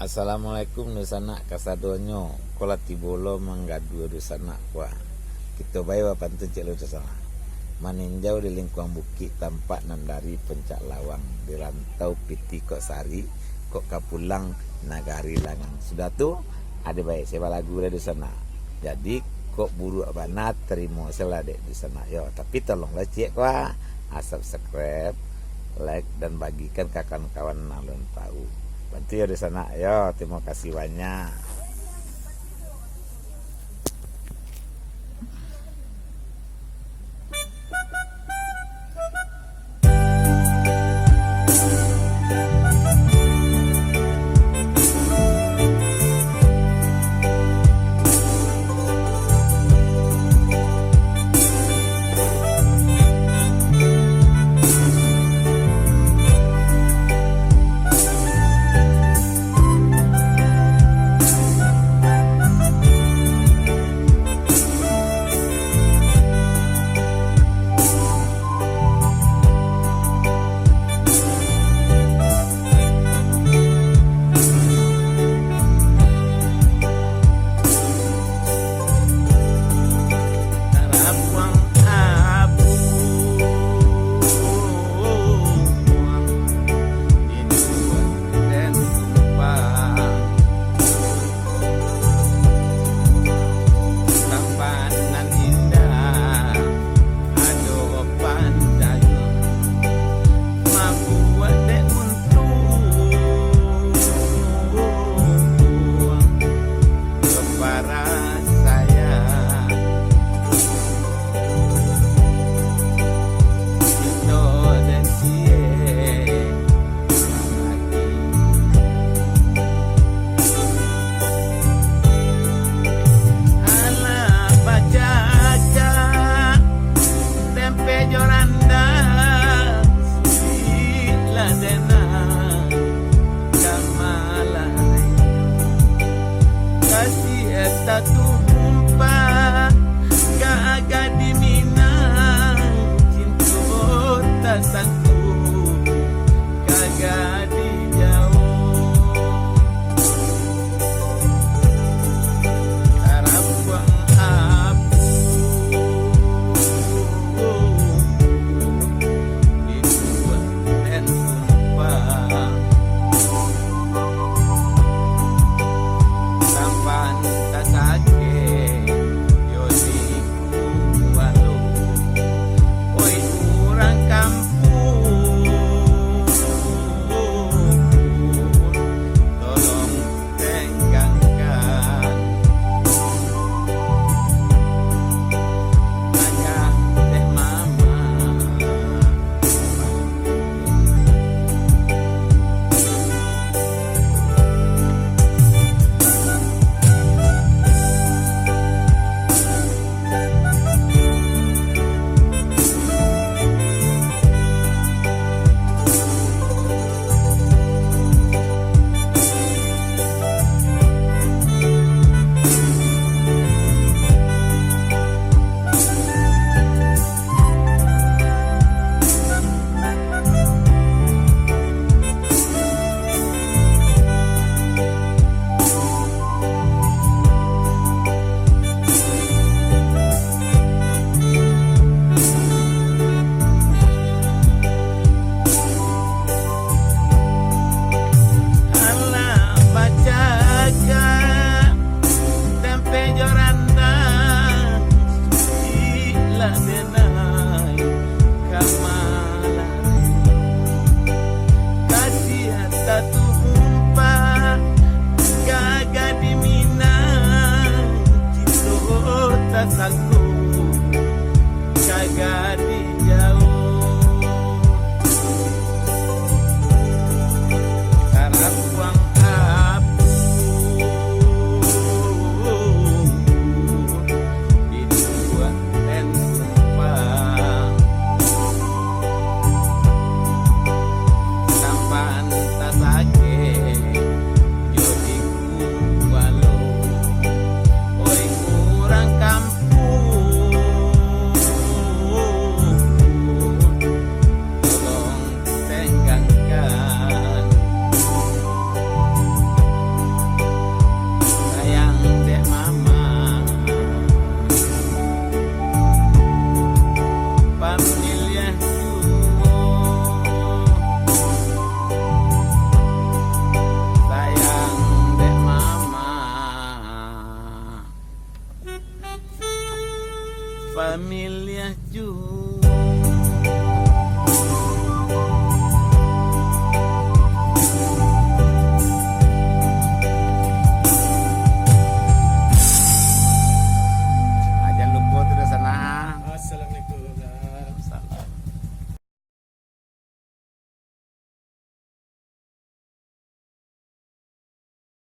Assalamualaikum dosana kasadonyo kola tibolo manggadu dosana kwa kita bayi pantun celo dosana maninjau di lingkungan bukit tampak nandari pencak lawang di rantau piti kok sari kok kapulang nagari langang sudah tuh ada baik saya lagu di sana jadi kok buru abana terima selade di sana yo tapi tolonglah cek kwa asap subscribe like dan bagikan ke kawan-kawan nalon tahu bantu ya di sana yo terima kasih banyak. Familia juga